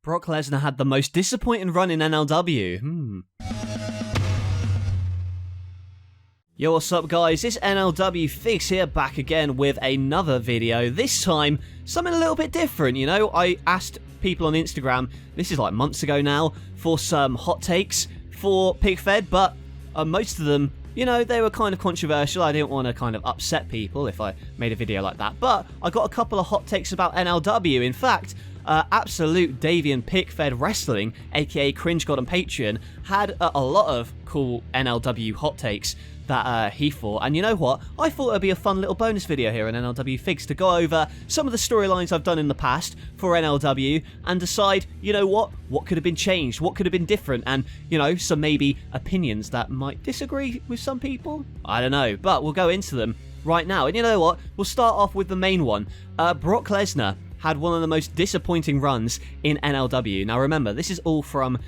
Brock Lesnar had the most disappointing run in NLW. Yo, what's up guys, it's NLW Figs here, back again with another video. This time, something a little bit different, you know? I asked people on Instagram, this is like months ago now, for some hot takes for PigFed, but most of them, you know, they were kind of controversial. I didn't want to kind of upset people if I made a video like that, but I got a couple of hot takes about NLW. In fact, Absolute Davian PigFed Wrestling, aka Cringe God on Patreon, had a lot of cool NLW hot takes that he thought, and you know what, I thought it'd be a fun little bonus video here on NLW Figs to go over some of the storylines I've done in the past for NLW and decide, you know what could have been changed, what could have been different, and, you know, some maybe opinions that might disagree with some people, I don't know, but we'll go into them right now. And you know what, we'll start off with the main one. Brock Lesnar had one of the most disappointing runs in NLW. Now remember, this is all from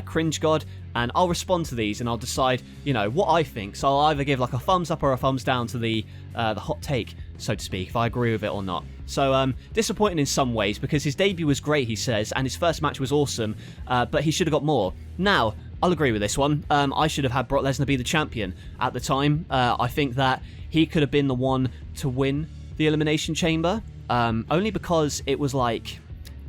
Cringe God, and I'll respond to these and I'll decide, you know, what I think. So I'll either give like a thumbs up or a thumbs down to the hot take, so to speak, if I agree with it or not. So disappointing in some ways, because his debut was great, he says, and his first match was awesome, but he should have got more. Now, I'll agree with this one. I should have had Brock Lesnar be the champion at the time. I think that he could have been the one to win the Elimination Chamber. Only because it was like,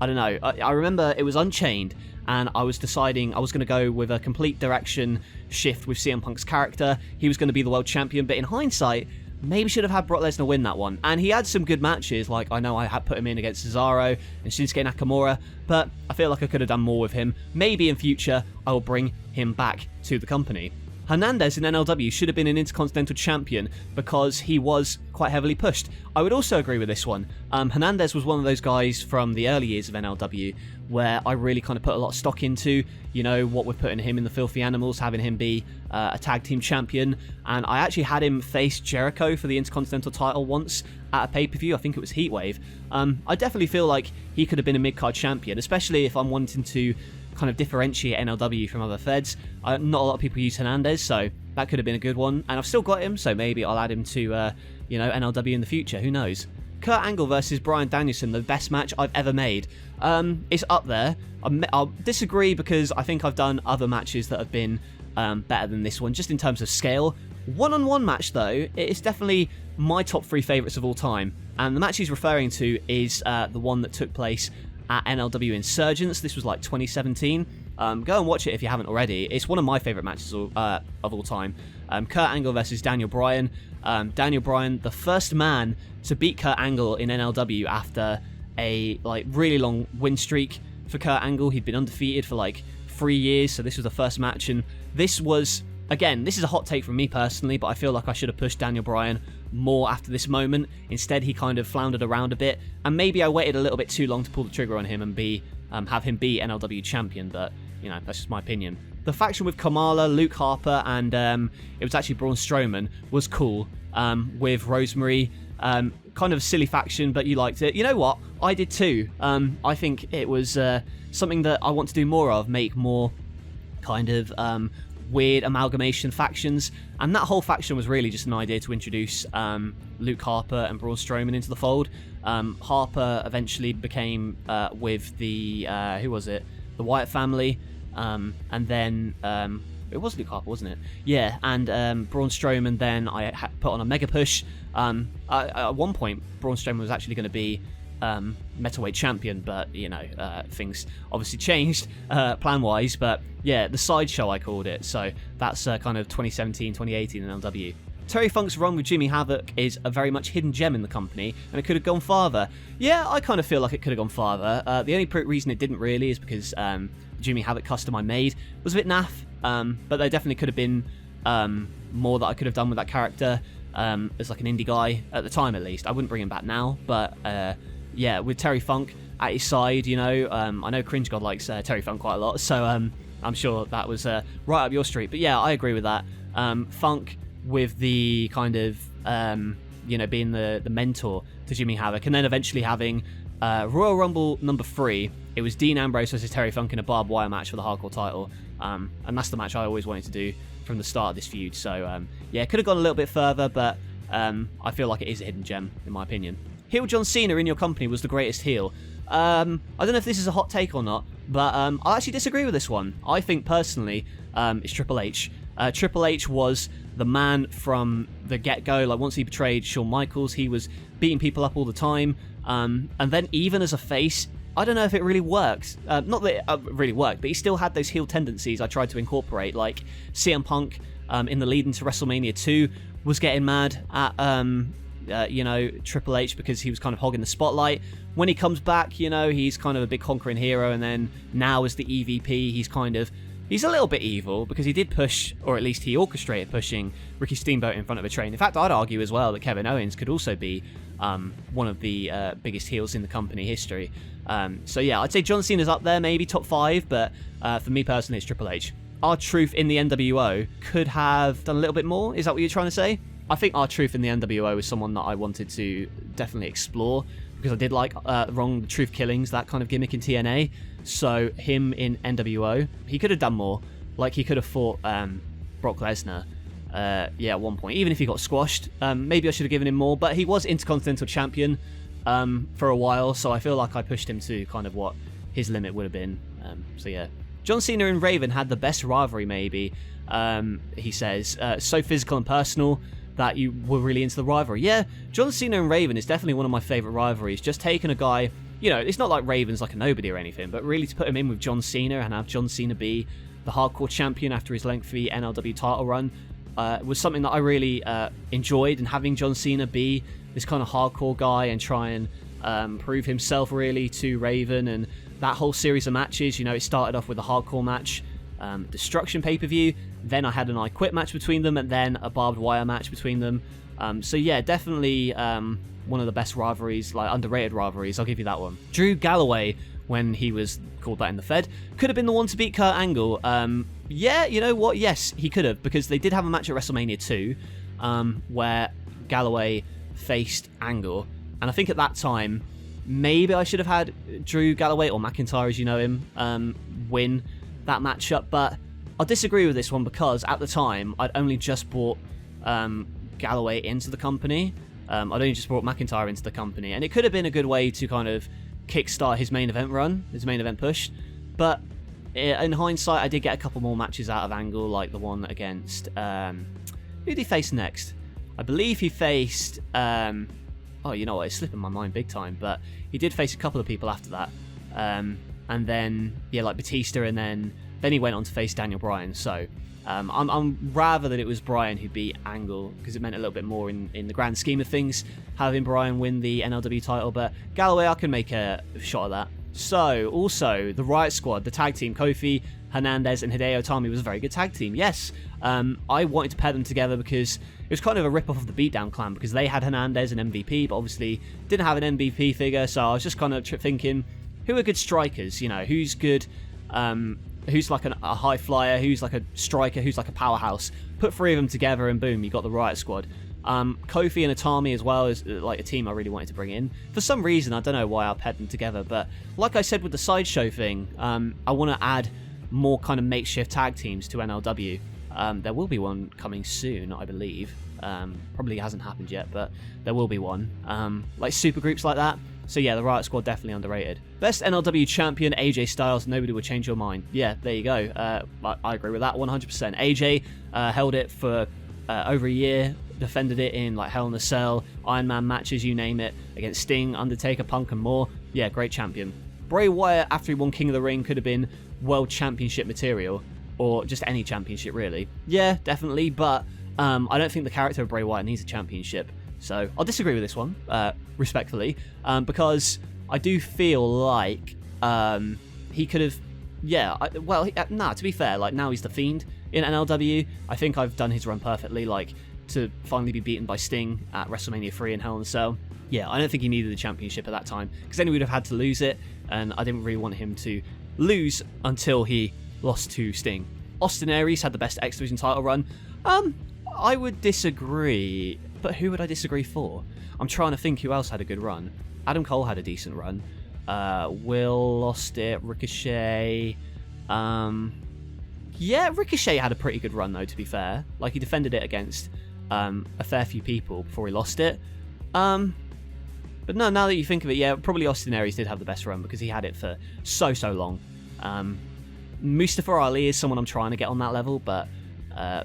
I don't know, I remember it was Unchained, and I was deciding I was going to go with a complete direction shift with CM Punk's character. He was going to be the world champion, but in hindsight, maybe should have had Brock Lesnar win that one. And he had some good matches, like I know I had put him in against Cesaro and Shinsuke Nakamura, but I feel like I could have done more with him. Maybe in future, I will bring him back to the company. Hernandez in NLW should have been an Intercontinental Champion because he was quite heavily pushed. I would also agree with this one. Hernandez was one of those guys from the early years of NLW where I really kind of put a lot of stock into, you know, what we're putting him in the Filthy Animals, having him be a tag team champion. And I actually had him face Jericho for the Intercontinental title once at a pay-per-view. I think it was Heatwave. I definitely feel like he could have been a mid-card champion, especially if I'm wanting to kind of differentiate NLW from other feds. Not a lot of people use Hernandez, so that could have been a good one. And I've still got him, so maybe I'll add him to, you know, NLW in the future. Who knows? Kurt Angle versus Bryan Danielson, the best match I've ever made. It's up there. I'll disagree because I think I've done other matches that have been better than this one, just in terms of scale. One-on-one match, though, it's definitely my top 3 favourites of all time. And the match he's referring to is the one that took place at NLW Insurgents. This was like 2017. Go and watch it if you haven't already. It's one of my favourite matches of all time. Kurt Angle versus Daniel Bryan. Daniel Bryan, the first man to beat Kurt Angle in NLW after a like really long win streak for Kurt Angle. He'd been undefeated for like 3 years, so this was the first match. And this was, again, this is a hot take from me personally, but I feel like I should have pushed Daniel Bryan more after this moment. Instead, he kind of floundered around a bit, and maybe I waited a little bit too long to pull the trigger on him and have him be NLW champion, but, you know, that's just my opinion. The faction with Kamala, Luke Harper, and it was actually Braun Strowman was cool, with Rosemary. Kind of a silly faction, but you liked it. You know what? I did too. I think it was something that I want to do more of, make more kind of weird amalgamation factions, and that whole faction was really just an idea to introduce Luke Harper and Braun Strowman into the fold. Harper eventually became with the who was it? The Wyatt family, and then it was Luke Harper, wasn't it? Yeah, and Braun Strowman. Then I put on a mega push. At one point, Braun Strowman was actually going to be Metalweight champion, but you know, things obviously changed plan-wise. But yeah, the sideshow I called it. So that's kind of 2017, 2018 in LW. Terry Funk's run with Jimmy Havoc is a very much hidden gem in the company, and it could have gone farther. Yeah, I kind of feel like it could have gone farther. The only reason it didn't really is because the Jimmy Havoc custom I made was a bit naff, but there definitely could have been more that I could have done with that character as like an indie guy at the time, at least. I wouldn't bring him back now, but yeah, with Terry Funk at his side, you know, I know Cringe God likes Terry Funk quite a lot, so I'm sure that was right up your street. But yeah, I agree with that. Funk with the kind of, you know, being the mentor to Jimmy Havoc, and then eventually having Royal Rumble number 3, it was Dean Ambrose versus Terry Funk in a barbed wire match for the hardcore title, and that's the match I always wanted to do from the start of this feud. So yeah, it could have gone a little bit further, but I feel like it is a hidden gem in my opinion. Heel John Cena in your company was the greatest heel. I don't know if this is a hot take or not, But I actually disagree with this one. I think personally, it's Triple H. Triple H was the man from the get-go. Like, once he betrayed Shawn Michaels, he was beating people up all the time. And then even as a face, I don't know if it really worked. Not that it really worked, but he still had those heel tendencies I tried to incorporate. Like CM Punk in the lead into WrestleMania 2 was getting mad at Triple H because he was kind of hogging the spotlight. When he comes back, he's kind of a big conquering hero, and then now as the EVP, he's a little bit evil because he did push, or at least he orchestrated pushing Ricky Steamboat in front of a train. In fact, I'd argue as well that Kevin Owens could also be one of the biggest heels in the company history. So yeah, I'd say John Cena's up there, maybe top 5, but for me personally, it's Triple H. R-Truth in the NWO could have done a little bit more. Is that what you're trying to say? I think R-Truth in the NWO is someone that I wanted to definitely explore because I did like Wrong Truth Killings, that kind of gimmick in TNA. So him in NWO, he could have done more. Like, he could have fought Brock Lesnar at one point, even if he got squashed. Maybe I should have given him more, but he was Intercontinental Champion for a while, so I feel like I pushed him to kind of what his limit would have been. So yeah. John Cena and Raven had the best rivalry, maybe, he says. So physical and personal that you were really into the rivalry. Yeah, John Cena and Raven is definitely one of my favourite rivalries. Just taking a guy, it's not like Raven's like a nobody or anything, but really to put him in with John Cena and have John Cena be the hardcore champion after his lengthy NLW title run was something that I really enjoyed, and having John Cena be this kind of hardcore guy and try and prove himself really to Raven, and that whole series of matches, it started off with a hardcore match, Destruction pay-per-view, then I had an I Quit match between them, and then a barbed wire match between them. So yeah, definitely one of the best rivalries, like underrated rivalries, I'll give you that one. Drew Galloway, when he was called that in the Fed, could have been the one to beat Kurt Angle. Yeah, you know what? Yes, he could have, because they did have a match at WrestleMania 2 where Galloway faced Angle, and I think at that time, maybe I should have had Drew Galloway, or McIntyre as you know him, win that matchup, but I'll disagree with this one because at the time, I'd only just brought Galloway into the company. I'd only just brought McIntyre into the company, and it could have been a good way to kind of kickstart his main event run, his main event push, but in hindsight, I did get a couple more matches out of Angle, like the one against... who did he face next? I believe he faced... oh, you know what, it's slipping my mind big time, but he did face a couple of people after that. And then, yeah, like Batista, and then he went on to face Daniel Bryan. So I'm rather that it was Bryan who beat Angle, because it meant a little bit more in the grand scheme of things, having Bryan win the NLW title. But Galloway, I can make a shot at that. So, also, the Riot Squad, the tag team, Kofi, Hernandez, and Hideo Itami was a very good tag team. Yes, I wanted to pair them together because it was kind of a rip-off of the Beatdown Clan, because they had Hernandez and MVP, but obviously didn't have an MVP figure, so I was just kind of thinking, who are good strikers? Who's good, who's like a high flyer, who's like a striker, who's like a powerhouse. Put 3 of them together and boom, you got the Riot Squad. Kofi and Itami as well is like a team I really wanted to bring in. For some reason, I don't know why I paired them together, but like I said with the sideshow thing, I want to add more kind of makeshift tag teams to NLW. There will be one coming soon, I believe. Probably hasn't happened yet, but there will be one. Like super groups like that. So yeah, the Riot Squad definitely underrated. Best NLW champion, AJ Styles. Nobody would change your mind. Yeah, there you go. I agree with that 100%. AJ held it for over a year. Defended it in like Hell in a Cell, Iron Man matches, you name it, against Sting, Undertaker, Punk, and more. Yeah, great champion. Bray Wyatt, after he won King of the Ring, could have been World Championship material, or just any championship, really. Yeah, definitely, but I don't think the character of Bray Wyatt needs a championship. So I'll disagree with this one, respectfully, because I do feel like he could have... Yeah, to be fair, like now he's the Fiend in NLW. I think I've done his run perfectly, like to finally be beaten by Sting at WrestleMania 3 in Hell in a Cell. Yeah, I don't think he needed the championship at that time, because then he would have had to lose it, and I didn't really want him to lose until he lost to Sting. Austin Aries had the best X Division title run. I would disagree, but who would I disagree for? I'm trying to think who else had a good run. Adam Cole had a decent run. Will lost it. Ricochet. Yeah, Ricochet had a pretty good run though, to be fair. Like, he defended it against a fair few people before he lost it. But no, now that you think of it, yeah, probably Austin Aries did have the best run because he had it for so long. Mustafa Ali is someone I'm trying to get on that level, but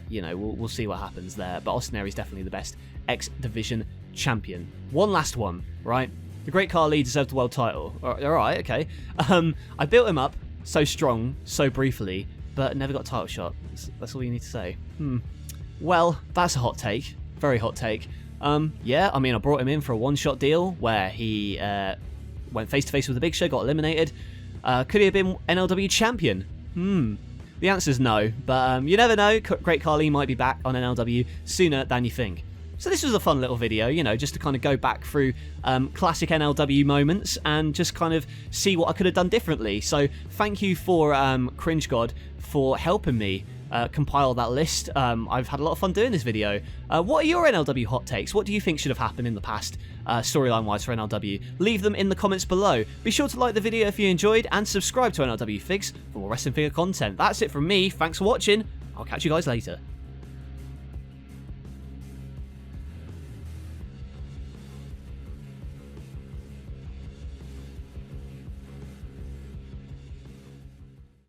you know, we'll see what happens there. But Austin Aries definitely the best X Division champion. One last one, right? The Great Khali deserved the world title. All right, okay. I built him up so strong, so briefly, but never got a title shot. That's all you need to say. Well, that's a hot take. Very hot take. Yeah, I mean, I brought him in for a one-shot deal where he went face-to-face with the Big Show, got eliminated. Could he have been NLW champion? The answer's no, but you never know. Great Khali might be back on NLW sooner than you think. So this was a fun little video, you know, just to kind of go back through classic NLW moments and just kind of see what I could have done differently. So thank you for Cringe God for helping me compile that list. I've had a lot of fun doing this video. What are your NLW hot takes? What do you think should have happened in the past, storyline-wise, for NLW? Leave them in the comments below. Be sure to like the video if you enjoyed, and subscribe to NLW Figs for more wrestling figure content. That's it from me. Thanks for watching. I'll catch you guys later.